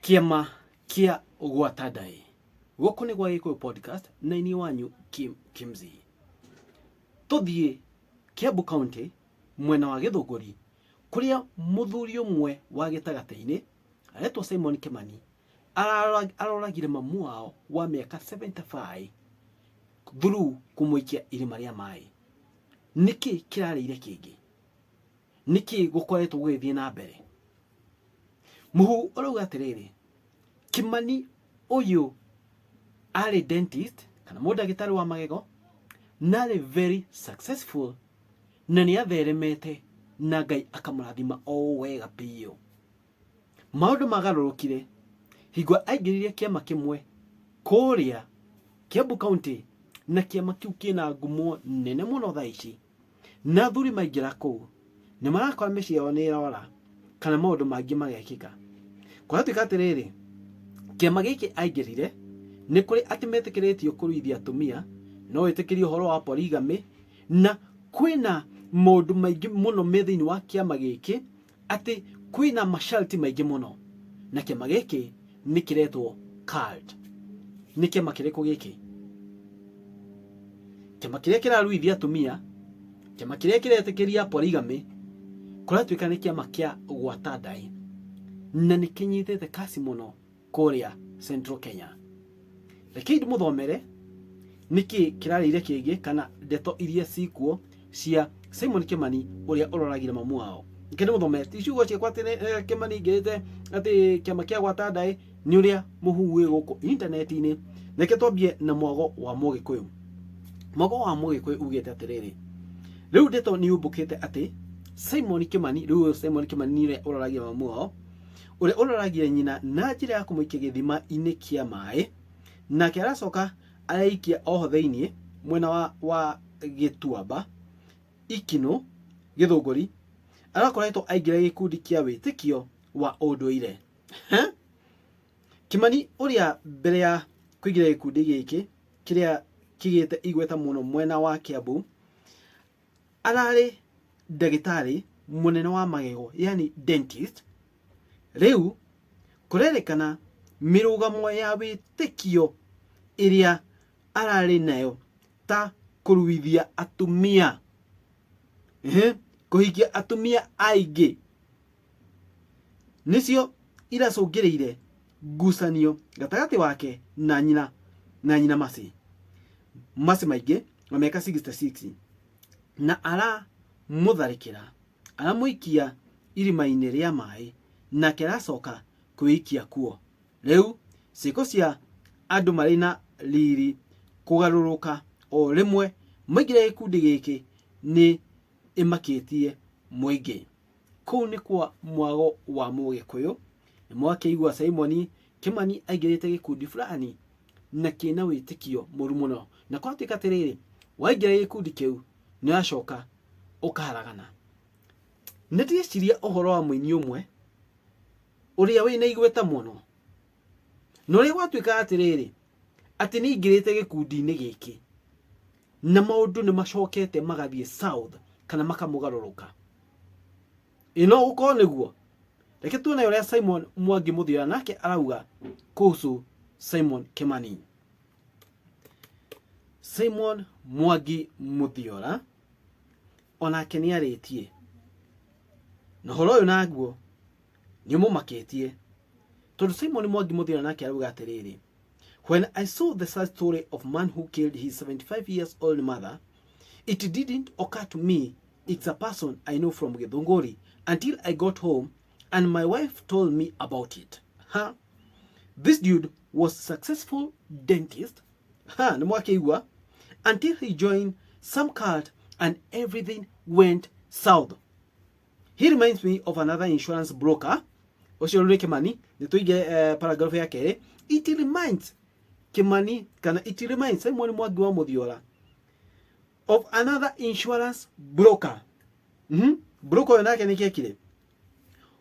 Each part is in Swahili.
Kiama kia Gwata Ndai. Goko ni gwa Gikuyu podcast na ini wanyu Kimzi. Tuthie Kiambu County mwena wa Githunguri kuria muthuri umwe wa gitagataini aretwo Simon Kimani aroragire mamu wao wa miaka 75 through kumuikia irima ria mai. Niki kirarire kingi? Niki gukoretwo gugithie na mbere? Muhu urauga atiriri, Kimani uyu ari dentist kana mudagitari wa magego na ari very successful na ni atheremete na Ngai akamurathima o wega piyo. Maundu magarurukire hingo aingiririe kiama kimwe kuria Kiambu County na kiama kiu kina ngumo nene muno thaici na thuri maingira kuu ni marakora meci yao ni irora kana maundu mangi magekika. Kwa tuika atiriri, kiama giki aingirire ni kuri atimetekiritio kuruithia atumia no itikirio horo wa polygamy na kwina maundu maingi muno methiini wa kiama giki ati kwina masharti maingi muno na kiama giki ni kiretwo cult. Ni kiama kiriko giki? Kiama kiria kiraruithia atumia, kiama kiria kiretikiria polygamy, kura tuika ni kiama kia Gwata Ndai na ni kinyitete kasi muno kuria Central Kenya. Reke muthomere niki kirarire kingi kana ndeto iria cikuo cia Simon Kimani uria uroragire mamu wao. Ngende muthomere iciugo cia kwatene Kimani ngirite ati kiama kia Gwata Ndai ni uria muhuwe guku internet-ini. Reke twambie na mwago wa Mugikuyu. Mwago wa Mugikuyu ugite atiriri, riu ndeto ni ubukite ati Simon Kimani ni uria uroragia mamu wao uria uroragia nyina na njira ya kumuikia githima-ini kia mai na kiracoka araikia oho thiini mwena wa Gituamba Ikino Githunguri arakoretwo aingira gikundi kia witikio wa unduire. Kimani uria mbere ya kuingira gikundi giki kiria kigite igweta muno mwena wa Kiambu arari ndagitari munene wa magego, yani dentist. Riu kurerekana mirugamo ya witikio iria arari nayo ta kuruithia atumia, kuhikia atumia aingi nicio iracungiriire ngucanio gatagati wake na nyina Masi maingi wa miaka 66 na ara mutharikira aramuikia irima-ini ria mai na kiracoka kuikia kuo. Riu ciko cia andu mari na riri kugaruruka o rimwe maigire gikundi giki ni imakitie muingi. Kuu ni kwa mwago wa Mugikuyu ni mwakeigua Simon Kimani aingirite gikundi fulani na kina witikio muru muno na kwa tuika atiriri, waingira gikundi kiu ni acoka ukaharagana. Ndiciria uhoro wa muini umwe uria wina igweta muno no ri gwatuika atiriri ati ni ingirite gikundi-ini giki na maundu ni macokete magathie south kana makamugaruruka. Ino uko niguo. Reke tuone uria Simon Mwangi Muthiora nake arauga kuhusu Simon Kimani. Simon Mwangi Muthiora onake ni aritie na horo uyu naguo ni mumakitie tondu Simon Mwangi Muthiora nake arauga atiriri, when I saw the sad story of man who killed his 75 years old mother, it didn't occur to me it's a person I know from Githunguri until I got home and my wife told me about it. This dude was a successful dentist until he joined some cult and everything went south. He reminds me of another insurance broker. Kimani, paragraph ya kere. It reminds Kimani, it reminds Simon Mwangi wa Muthiora of another insurance broker. Broker yonake ni kekire,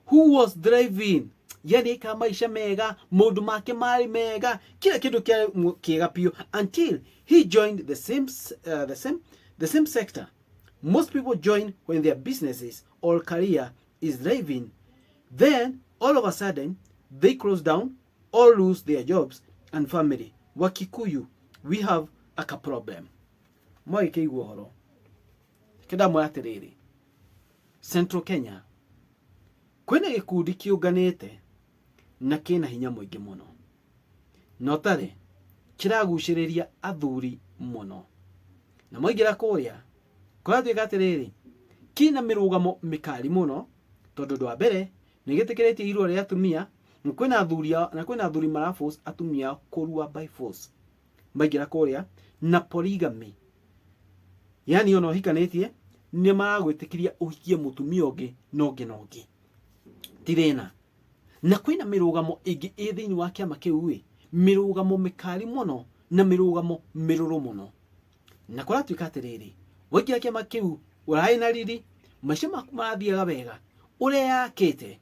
who was driving, yani ka maisha mega, modu make mari mega, kila kitu kiega pio, until he joined the same sector. Most people join when their businesses or career is driving. Then all of a sudden they close down or lose their jobs and family. Wakikuyu, we have a problem. Moi keigua horo. Keda mwatiriri. Central Kenya. Kwena gikundi kiunganite na kina hinya muingi muno. Notare kiraguciriria athuri muno. Na moigira kuria kwatuika atiriri kina mirugamo mikali muno tondu ndwa mbere ni gitikiretie irua ria atumia na kwina athuri marafos atumia kurua by force. Moigira kuria na polygamy, yani ono hikanetie ni maragwitikiria uhikie mutumia ungi nongi tirena. Na kwina mirugamo ingi thiini wa kiama kiu mirugamo mikali muno na mirugamo miruru muno. Na kuratuika atiriri wagira kiama kiu urai na riri maisha maku marathiaga wega uria yakite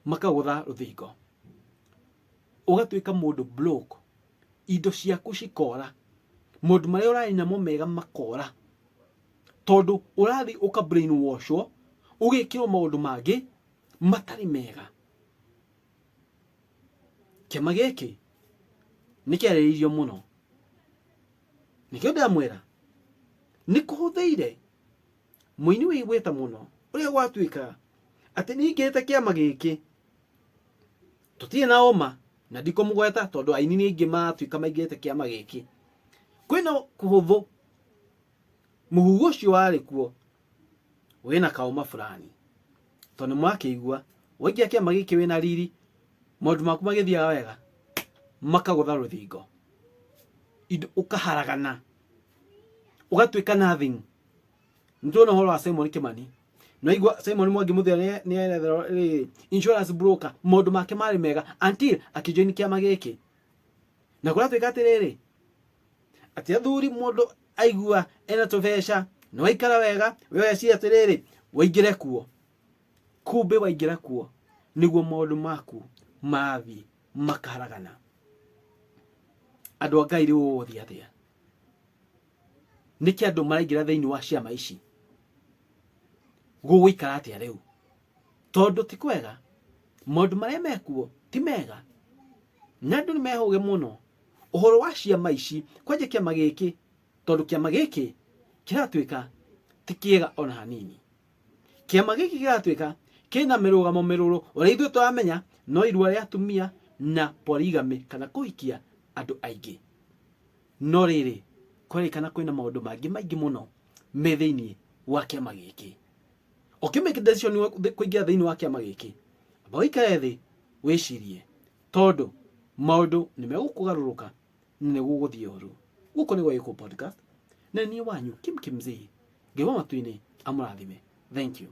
makagutha ruthingo ugatuika mundu block, indo ciaku cikora, mundu maria urai namo mega makora tondu urathi uka brainwashwo ugikirwo maundu mangi matari mega. Kiama giki nikiariririo muno nikio ndamwira nikuhuthiire muini wigweta muno uria gwatuika ati ningite kiama giki tutie na oma na ndiko mugweta tondu aini ni ingi matuika maigite kiama giki kwina kuhuthu muhugo cio wari kuo wina kauma fulani tondu mwakeigua wagia kiama giki wina riri maundu maku magithiaga wega makagutha ruthingo indo ukaharagana ugatuika nothing. Ntuona horo wa Kimani no igwa Simon Mwangi muthia ni erethero insurance broker maundu make mari mega until akijoin kiama giki na kuratuika atiriri ati athuri mundu aigua ena tubesha no waikara wega wewe ci atiriri waingire kuo kumbe waingira kuo niguo maundu maku mathi makaragana. Andu a Ngai riu uthia atia niki andu maraingira thiini wa ciama ici gugwikara atia riu tondu ti kwega maundu maria mekuo ti mega na andu ni mehuge muno uhoro wa ciama ici kwanje kiama giki tondu kiama giki kiratuika ti kiega ona hanini. Kiama giki kiratuika kina mirugamo miruru uria ithuĩ twamenya no irua ria atumia na polygamy kana kuhikia andu aingi no riri kurikana kwina maundu maingi muno me thiini wa kiama giki. Ukimake decision kuingia thiini wa kiama giki boikare thi wicirie tondu maundu ni megukugaruruka ni guguthie uru. Guko ni Gwata podcast na ni wanyu Kimzee ngewa matuini amurathime. Thank you.